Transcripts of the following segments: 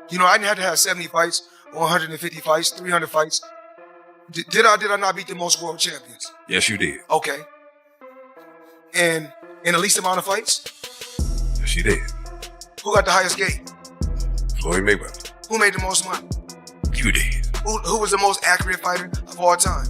You know, I didn't have to have 70 fights, 150 fights, 300 fights. Did I not beat the most world champions? Yes, you did. Okay. And in the least amount of fights? Yes, you did. Who got the highest gate? Floyd Mayweather. Who made the most money? You did. Who was the most accurate fighter of all time?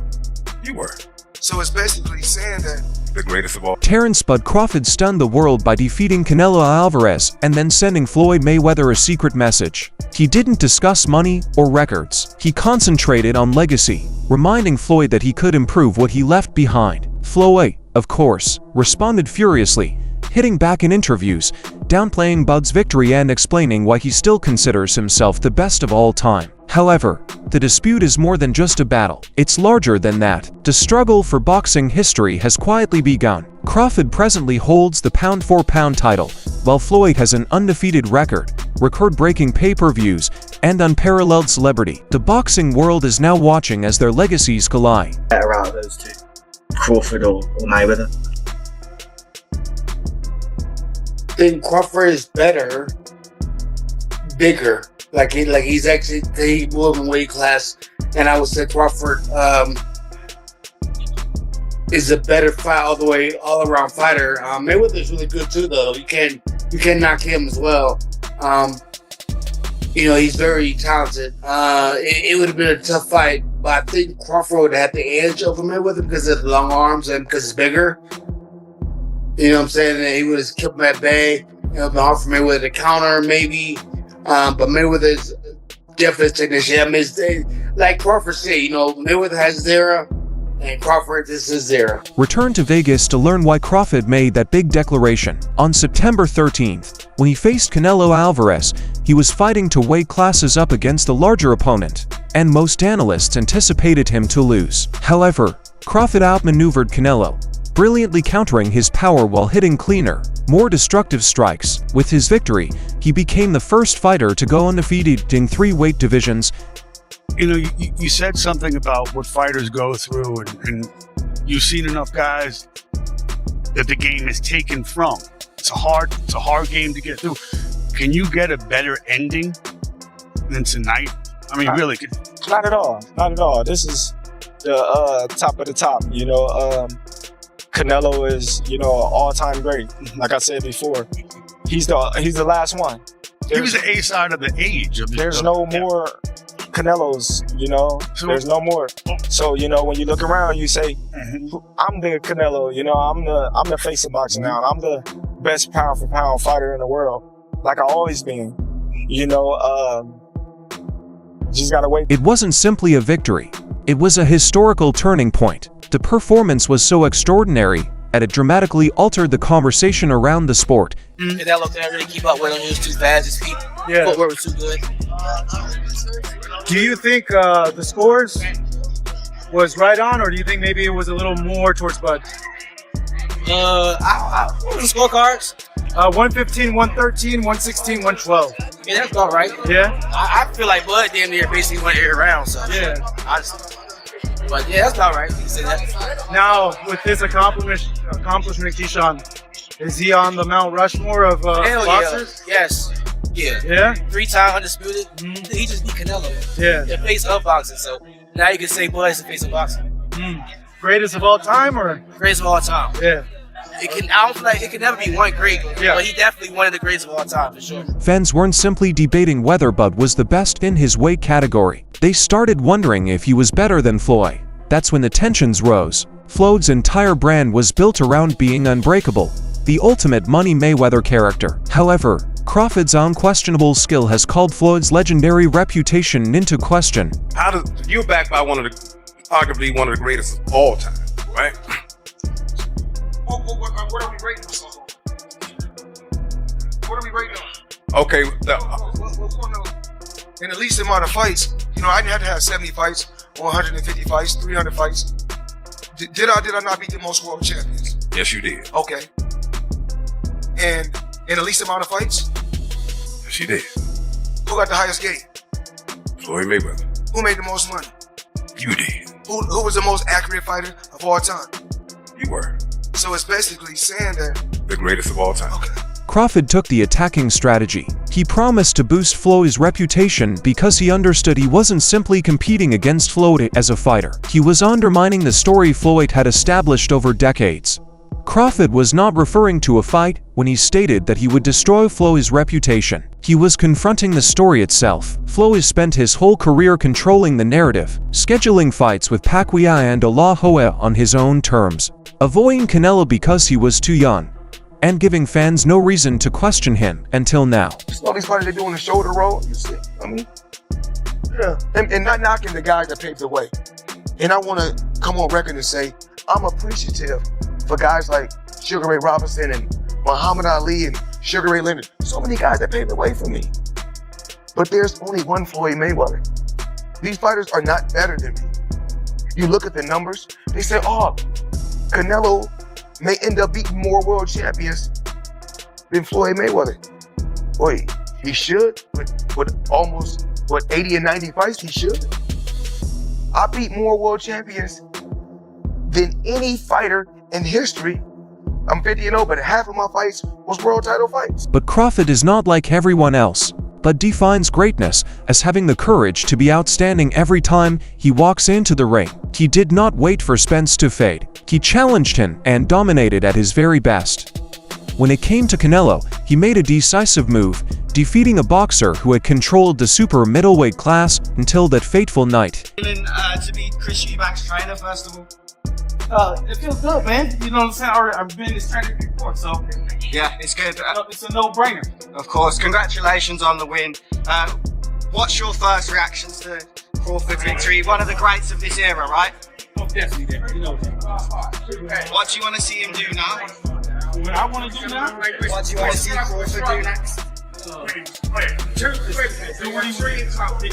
You were. So it's basically saying that The greatest of all. Terence Bud Crawford stunned the world by defeating Canelo Alvarez and then sending Floyd Mayweather a secret message. He didn't discuss money or records. He concentrated on legacy, reminding Floyd that he could improve what he left behind. Floyd, of course, responded furiously, hitting back in interviews, downplaying Bud's victory and explaining why he still considers himself the best of all time. However, the dispute is more than just a battle. It's larger than that. The struggle for boxing history has quietly begun. Crawford presently holds the pound-for-pound title, while Floyd has an undefeated record, record-breaking pay-per-views, and unparalleled celebrity. The boxing world is now watching as their legacies collide. Better out of those two, Crawford or Mayweather. I think Crawford is better, bigger. Like he's actually he moving weight class, and I would say Crawford is a better fight all around fighter. Mayweather's really good too, though. You can knock him as well. You know, he's very talented. It would have been a tough fight, but I think Crawford would have the edge over Mayweather because of the long arms and because he's bigger. You know what I'm saying? And he would have kept him at bay. You know, been hard for Mayweather to counter maybe. But Mayweather's definitely a technician. I mean, like Crawford said, you know, Mayweather has zero, and Crawford, this is zero. Return to Vegas to learn why Crawford made that big declaration. On September 13th, when he faced Canelo Alvarez, he was fighting to weight classes up against a larger opponent, and most analysts anticipated him to lose. However, Crawford outmaneuvered Canelo, brilliantly countering his power while hitting cleaner, more destructive strikes. With his victory, he became the first fighter to go undefeated in 3 weight divisions. You know, you said something about what fighters go through, and you've seen enough guys that the game is taken from. It's a hard game to get through. Can you get a better ending than tonight? I mean, really? Not at all. Not at all. This is the top of the top. You know, Canelo is, you know, an all-time great. Like I said before, he's the last one. He was the A side of the age. There's no more Canelos, you know. There's no more. So, you know, when you look around, you say, I'm the Canelo. You know, I'm the face of boxing now. I'm the best pound-for-pound fighter in the world, like I always been. You know, just gotta wait. It wasn't simply a victory. It was a historical turning point. The performance was so extraordinary that it dramatically altered the conversation around the sport. Canelo couldn't really keep up with him. He was too fast. His feet, footwork was too good. Do you think the scores was right on, or do you think maybe it was a little more towards Bud? What were the scorecards? 115, 113, 116, 112. Yeah, that's about right. Yeah? I feel like Bud damn near basically went every round. So yeah. But yeah, that's about right. You can say that. Now, with this accomplishment, Keyshawn, is he on the Mount Rushmore of boxers? Yeah. Yes. Yeah. Yeah? 3-time undisputed. He just beat Canelo. Yeah. The face of boxing. So now you can say Bud is the face of boxing. Greatest of all time, or? Greatest of all time. Yeah. I don't feel like it can never be one great, but he definitely one of the greatest of all time, for sure. Fans weren't simply debating whether Bud was the best in his weight category. They started wondering if he was better than Floyd. That's when the tensions rose. Floyd's entire brand was built around being unbreakable, the ultimate Money Mayweather character. However, Crawford's unquestionable skill has called Floyd's legendary reputation into question. You're backed by arguably one of the greatest of all time, right? What are we rating this on? What are we rating on? Okay. In the least amount of fights, you know, I didn't have to have 70 fights, 150 fights, 300 fights. Did I not beat the most world champions? Yes, you did. Okay. And in the least amount of fights? Yes, you did. Who got the highest gate? Floyd Mayweather. Who made the most money? You did. Who was the most accurate fighter of all time? You were. So it's basically saying that the greatest of all time. Okay. Crawford took the attacking strategy, He promised to boost Floyd's reputation because he understood he wasn't simply competing against Floyd as a fighter. He was undermining the story Floyd had established over decades. Crawford was not referring to a fight when he stated that he would destroy Floyd's reputation. He was confronting the story itself. Floyd spent his whole career controlling the narrative, scheduling fights with Pacquiao and De La Hoya on his own terms, avoiding Canelo because he was too young, and giving fans no reason to question him until now. All these fighters, they're doing the shoulder roll, you see? I mean, yeah. And not knocking the guys that paved the way. And I want to come on record and say, I'm appreciative for guys like Sugar Ray Robinson and Muhammad Ali and Sugar Ray Leonard. So many guys that paved the way for me. But there's only one Floyd Mayweather. These fighters are not better than me. You look at the numbers, they say, oh, Canelo may end up beating more world champions than Floyd Mayweather. Boy, he should, with almost, 80 and 90 fights, he should. I beat more world champions than any fighter in history. I'm 50-0, but half of my fights was world title fights. But Crawford is not like everyone else, but defines greatness as having the courage to be outstanding every time he walks into the ring. He did not wait for Spence to fade. He challenged him and dominated at his very best. When it came to Canelo, he made a decisive move, defeating a boxer who had controlled the super middleweight class until that fateful night. To be Chris Eubank's trainer, first of all. It feels good, man. You know what I'm saying? I've been this trainer before, so yeah, it's good. It's a no-brainer. Of course. Congratulations on the win. What's your first reactions to Crawford's victory? One of the greats of this era, right? Oh, definitely there. You know that. What do you want to see him do now? What I want to do now? What do you want to see Crawford do next?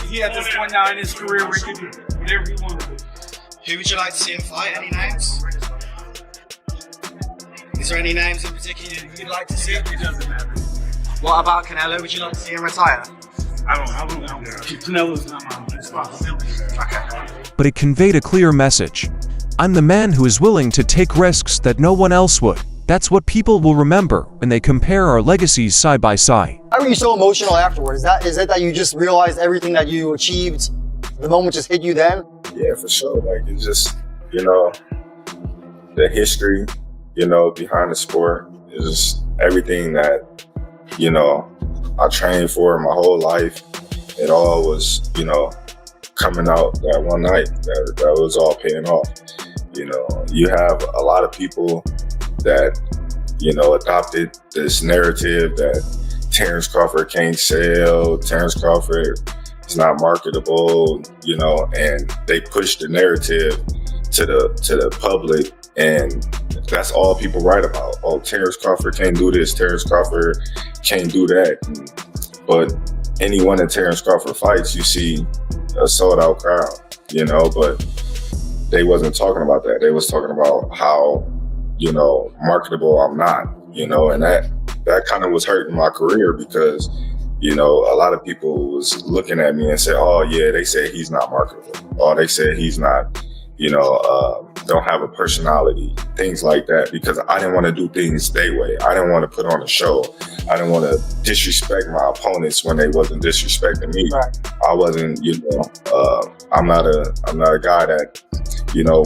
He at this point now in his career where he can do whatever he wants to do. Who would you like to see him fight? Any names? Is there any names in particular you'd like to see? It doesn't matter. What about Canelo? Would you like to see him retire? I don't know. Canelo's not my responsibility. Okay. But it conveyed a clear message. I'm the man who is willing to take risks that no one else would. That's what people will remember when they compare our legacies side by side. How were you so emotional afterwards? Is it that you just realized everything that you achieved, the moment just hit you then? Yeah, for sure. Like, it's just, the history, behind the sport is everything that, I trained for my whole life. It all was, coming out that one night. That was all paying off. You have a lot of people that, adopted this narrative that Terence Crawford can't sell, Terence Crawford is not marketable, and they push the narrative to the public, and that's all people write about. Oh, Terence Crawford can't do this, Terence Crawford can't do that. But any one of Terence Crawford fights, you see a sold out crowd, but they wasn't talking about that. They was talking about how, marketable I'm not, and that kind of was hurting my career because, a lot of people was looking at me and said, oh yeah, they said he's not marketable. Or they said he's not, don't have a personality, things like that, because I didn't want to do things their way. I didn't want to put on a show. I didn't want to disrespect my opponents when they wasn't disrespecting me. Right. I wasn't, I'm not a guy that,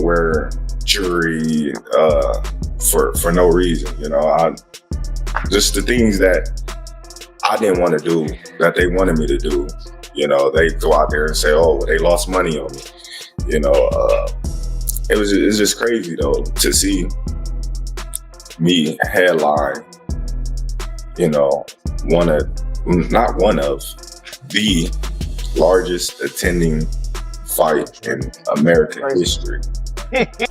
wear jewelry for no reason. Just the things that I didn't want to do that they wanted me to do. They go out there and say, oh, well, they lost money on me. It's just crazy though to see me headline, not one of the largest attending fight in American history.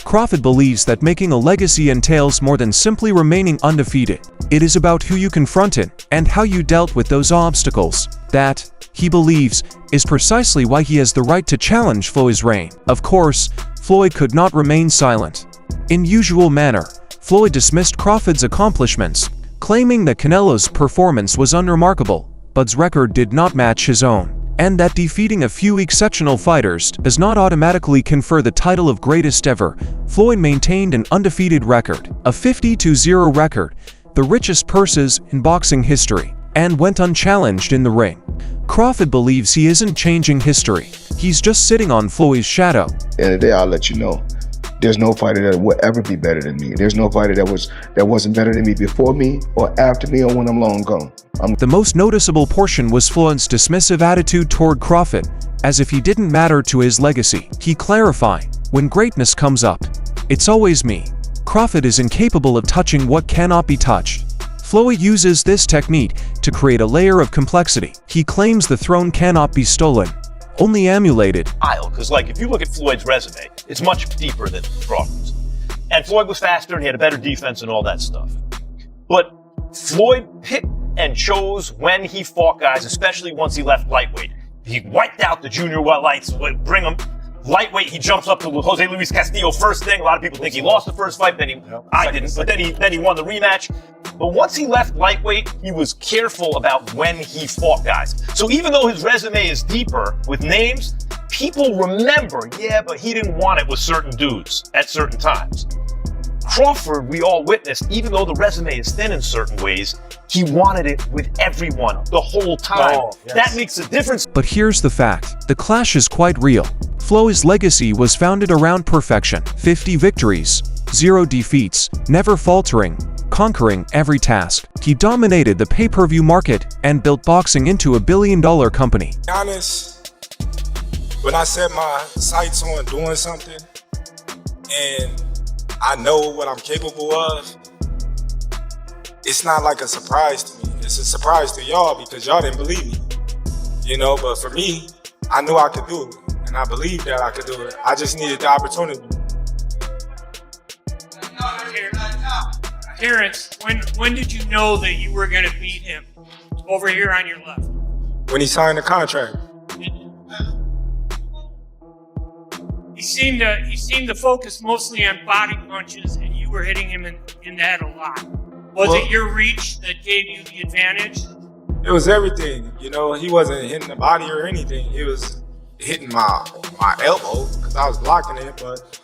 Crawford believes that making a legacy entails more than simply remaining undefeated. It is about who you confronted and how you dealt with those obstacles. That, he believes, is precisely why he has the right to challenge Floyd's reign. Of course, Floyd could not remain silent. In usual manner, Floyd dismissed Crawford's accomplishments, claiming that Canelo's performance was unremarkable, but's record did not match his own, and that defeating a few exceptional fighters does not automatically confer the title of greatest ever. Floyd maintained an undefeated record, a 50-0 record, the richest purses in boxing history. and went unchallenged in the ring. Crawford believes he isn't changing history. He's just sitting on Floyd's shadow. At the end of the day, I'll let you know. There's no fighter that will ever be better than me. There's no fighter that wasn't better than me before me or after me or when I'm long gone. The most noticeable portion was Floyd's dismissive attitude toward Crawford, as if he didn't matter to his legacy. He clarified, "When greatness comes up, it's always me." Crawford is incapable of touching what cannot be touched. Floyd uses this technique to create a layer of complexity. He claims the throne cannot be stolen, only emulated. Because, like, if you look at Floyd's resume, it's much deeper than Crawford's. And Floyd was faster and he had a better defense and all that stuff. But Floyd picked and chose when he fought guys, especially once he left lightweight. He wiped out the junior lights, bring him lightweight. He jumps up to Jose Luis Castillo first thing. A lot of people think he lost the first fight, I didn't, but then he won the rematch. But once he left lightweight, he was careful about when he fought guys. So even though his resume is deeper with names, people remember, yeah, but he didn't want it with certain dudes at certain times. Crawford, we all witnessed, even though the resume is thin in certain ways, he wanted it with everyone the whole time. Oh, yes. That makes a difference. But here's the fact. The clash is quite real. Floyd's legacy was founded around perfection. 50 victories, 0 defeats, never faltering, conquering every task. He dominated the pay-per-view market and built boxing into a billion-dollar company. To be honest, when I set my sights on doing something and I know what I'm capable of, it's not like a surprise to me. It's a surprise to y'all because y'all didn't believe me. You know, but for me, I knew I could do it. And I believed that I could do it. I just needed the opportunity. Terence, when did you know that you were going to beat him? Over here on your left. When he signed the contract. He seemed to focus mostly on body punches, and you were hitting him in the head a lot. Was it your reach that gave you the advantage? It was everything. You know, he wasn't hitting the body or anything. He was hitting my elbow because I was blocking it. But,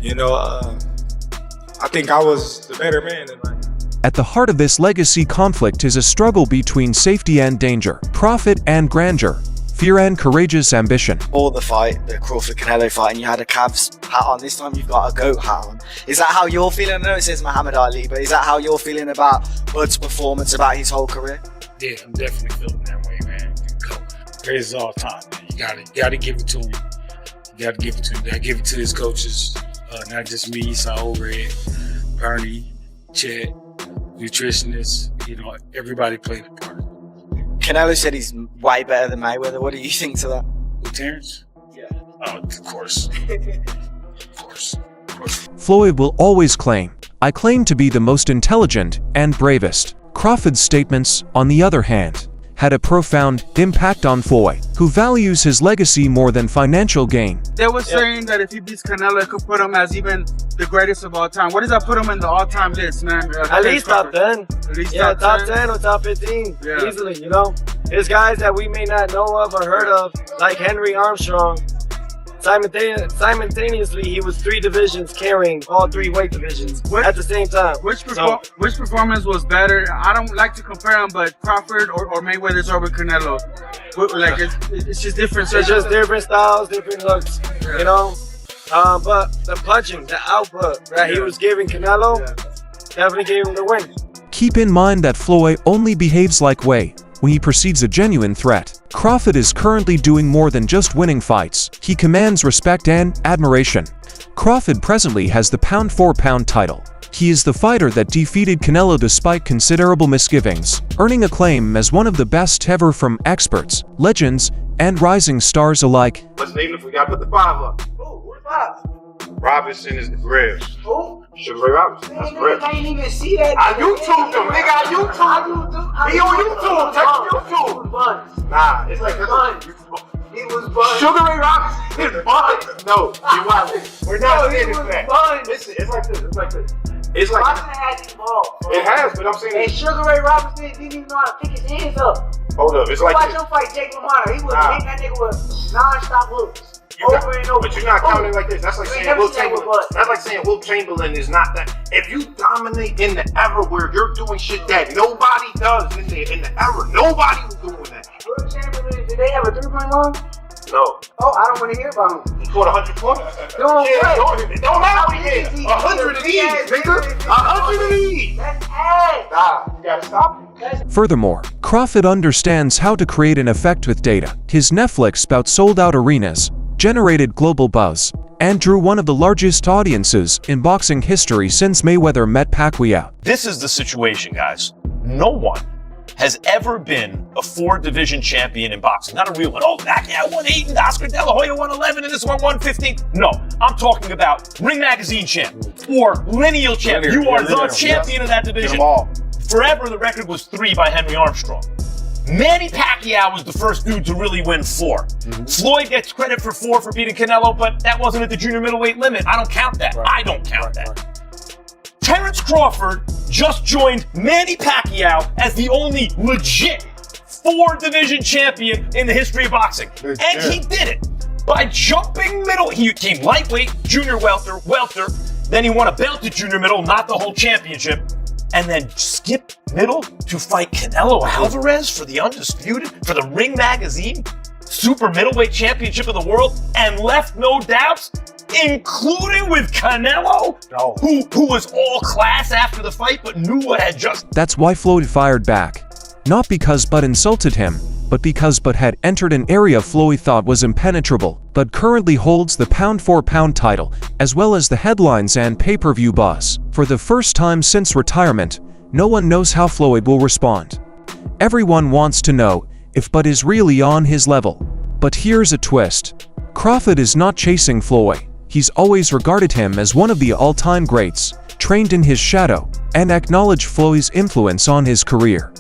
you know, I think I was the better man in life. At the heart of this legacy conflict is a struggle between safety and danger, profit and grandeur, fear and courageous ambition. Or the fight, the Crawford-Canelo fight, and you had a Cavs hat on. This time you've got a GOAT hat on. Is that how you're feeling? I know it says Muhammad Ali, but is that how you're feeling about Bud's performance, about his whole career? Yeah, I'm definitely feeling that way, man. Greatest all time, man. You gotta give it to him. You gotta give it to him. You gotta give it to his coaches. Not just me, Saul Red, Bernie, Chet, nutritionists. You know, everybody played a part. Canelo said he's way better than Mayweather. What do you think to that? With Terence? Yeah. Oh, of course. Of course. Floyd will always claim, "I claim to be the most intelligent and bravest." Crawford's statements, on the other hand, had a profound impact on Floyd, who values his legacy more than financial gain. They were saying that if he beats Canelo, it could put him as even the greatest of all time. What does that put him in the all-time list, man? At least top 10. At least yeah, top 10. 10 or top 15, yeah. Easily, you know? There's guys that we may not know of or heard of, like Henry Armstrong. Simultaneously, he was 3 divisions carrying all 3 weight divisions at the same time. Which performance was better? I don't like to compare them, but Crawford or Mayweather's over Canelo. Like it's just different. It's just different styles, different looks, you know? But the punching, the output that he was giving Canelo definitely gave him the win. Keep in mind that Floyd only behaves like way when he perceives a genuine threat. Crawford is currently doing more than just winning fights. He commands respect and admiration. Crawford presently has the pound-for-pound title. He is the fighter that defeated Canelo despite considerable misgivings, earning acclaim as one of the best ever from experts, legends, and rising stars alike. What's needed if we gotta put the 5 up? Who's 5? Robinson is the grill. Who? Sugar Ray Robinson. That's grill. I didn't even see that. I YouTube them, nigga. I YouTube. He on YouTube. Check YouTube. Nah, it's like this. He was bun. Sugar Ray Robinson is bun. No, you wasn't. We're not saying this fact. Listen, it's like this. It's like this. It's like Robinson had these balls. It has, but I'm saying. And Sugar Ray Robinson didn't even know how to pick his hands up. Hold up, it's like watch this. him fight Jake LaMotta. He was hitting that nigga with non-stop hooks. But you're not counting like this. That's like saying Will Chamberlain. That's like saying Will Chamberlain is not that. If you dominate in the era where you're doing shit that nobody does in the era, nobody was doing that. Will Chamberlain, did they have a 3-point line? No. Oh, I don't want to hear about him. He scored 100 points. It don't matter what he did. 100 of these, nigga. 100 of these. That's ass. Nah, you gotta stop it. Furthermore, Crawford understands how to create an effect with data. His Netflix bout sold out arenas, generated global buzz, and drew one of the largest audiences in boxing history since Mayweather met Pacquiao. This is the situation, guys. No one has ever been a 4-division champion in boxing. Not a real one. Oh, Pacquiao won 8 and Oscar De La Hoya won 11 and this one won 15. No, I'm talking about Ring Magazine champ or lineal champ. You are the champion of that division. Forever, the record was 3 by Henry Armstrong. Manny Pacquiao was the first dude to really win 4. Floyd gets credit for 4 for beating Canelo, but that wasn't at the junior middleweight limit. I don't count that. I don't count that. Terence Crawford just joined Manny Pacquiao as the only legit 4-division champion in the history of boxing. And he did it by jumping middle. He came lightweight, junior welter, then he won a belt at junior middle, not the whole championship, and then skipped middle to fight Canelo Alvarez for the undisputed, for the Ring Magazine super middleweight championship of the world, and left no doubts, including with Canelo, who was all class after the fight, but knew what had just... That's why Floyd fired back. Not because Bud insulted him, but because Bud had entered an area Floyd thought was impenetrable. Bud currently holds the pound-for-pound title, as well as the headlines and pay-per-view buzz. For the first time since retirement, no one knows how Floyd will respond. Everyone wants to know if Bud is really on his level. But here's a twist. Crawford is not chasing Floyd. He's always regarded him as one of the all-time greats, trained in his shadow, and acknowledged Floyd's influence on his career.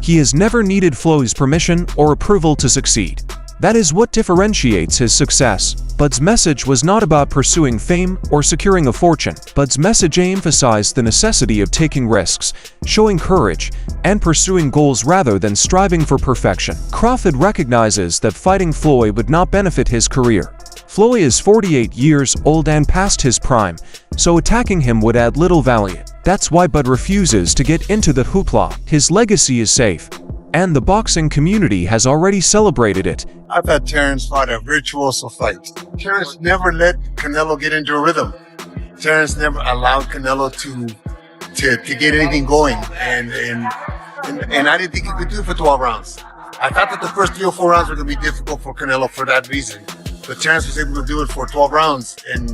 He has never needed Floyd's permission or approval to succeed. That is what differentiates his success. Bud's message was not about pursuing fame or securing a fortune. Bud's message emphasized the necessity of taking risks, showing courage, and pursuing goals rather than striving for perfection. Crawford recognizes that fighting Floyd would not benefit his career. Floyd is 48 years old and past his prime, so attacking him would add little value. That's why Bud refuses to get into the hoopla. His legacy is safe, and the boxing community has already celebrated it. I've had Terence fight a virtuoso fight. Terence never let Canelo get into a rhythm. Terence never allowed Canelo to get anything going, and I didn't think he could do it for 12 rounds. I thought that the first 3 or 4 rounds were going to be difficult for Canelo for that reason, but Terence was able to do it for 12 rounds, and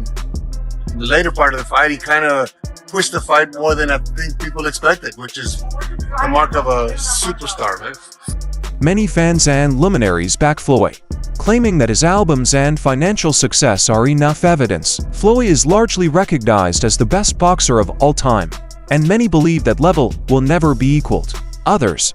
in the later part of the fight, he kind of pushed the fight more than I think people expected, which is the mark of a superstar, man. Many fans and luminaries back Floyd, claiming that his albums and financial success are enough evidence. Floyd is largely recognized as the best boxer of all time, and many believe that level will never be equaled. Others,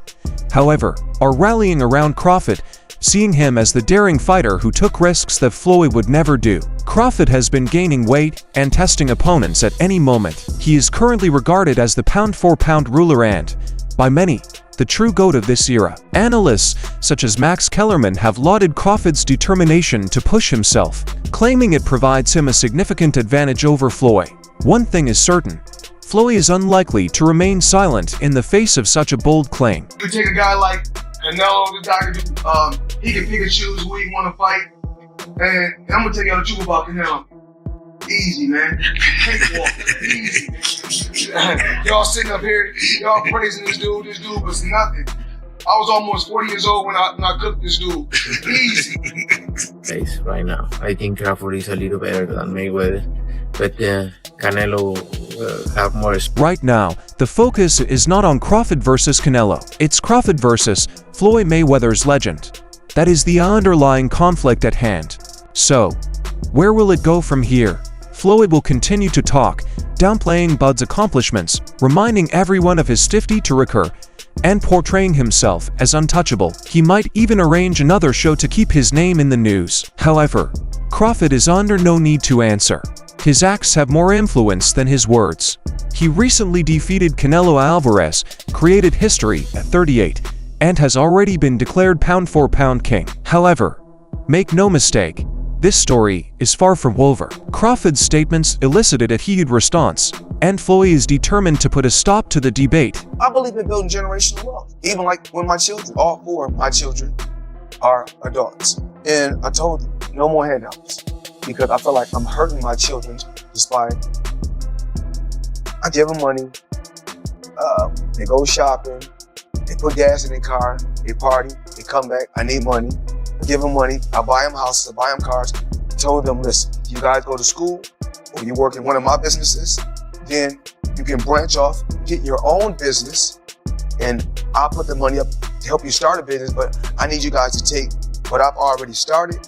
however, are rallying around Crawford, seeing him as the daring fighter who took risks that Floyd would never do. Crawford has been gaining weight and testing opponents at any moment. He is currently regarded as the pound-for-pound ruler and, by many, the true GOAT of this era. Analysts such as Max Kellerman have lauded Crawford's determination to push himself, claiming it provides him a significant advantage over Floyd. One thing is certain, Floyd is unlikely to remain silent in the face of such a bold claim. You take a guy like Canelo, the guy he can pick and choose who he want to fight. And I'm gonna tell you the truth about Canelo. Easy, man. Cakewalk. Easy. Y'all sitting up here, y'all praising this dude was nothing. I was almost 40 years old when I cooked this dude. Easy. Guys, right now, I think Crawford is a little better than Mayweather, but Canelo have more. Right now, the focus is not on Crawford versus Canelo. It's Crawford versus Floyd Mayweather's legend. That is the underlying conflict at hand. So, where will it go from here? Floyd will continue to talk, downplaying Bud's accomplishments, reminding everyone of his stiffy to recur, and portraying himself as untouchable. He might even arrange another show to keep his name in the news. However, Crawford is under no need to answer. His acts have more influence than his words. He recently defeated Canelo Alvarez, created history at 38, and has already been declared pound-for-pound king. However, make no mistake, This story is far from over. Crawford's statements elicited a heated response, and Floyd is determined to put a stop to the debate. I believe in building generational wealth. Even like when my children, all 4 of my children are adults. And I told them, no more handouts. Because I feel like I'm hurting my children just by, I give them money, they go shopping, they put gas in their car, they party, they come back, I need money. I give them money, I buy them houses, I buy them cars. I told them, listen, you guys go to school or you work in one of my businesses, then you can branch off, get your own business, and I'll put the money up to help you start a business, but I need you guys to take what I've already started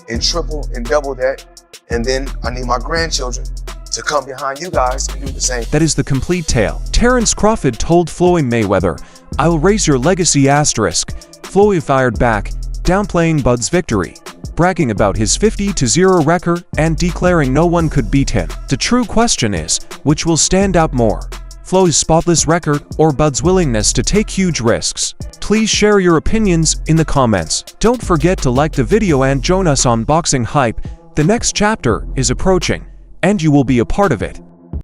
and triple and double that, and then I need my grandchildren to come behind you guys and do the same. That is the complete tale. Terence Crawford told Floyd Mayweather, "I will raise your legacy asterisk." Floyd fired back, downplaying Bud's victory, bragging about his 50-0 record and declaring no one could beat him. The true question is, which will stand out more? Floyd's spotless record or Bud's willingness to take huge risks? Please share your opinions in the comments. Don't forget to like the video and join us on Boxing Hype. The next chapter is approaching, and you will be a part of it.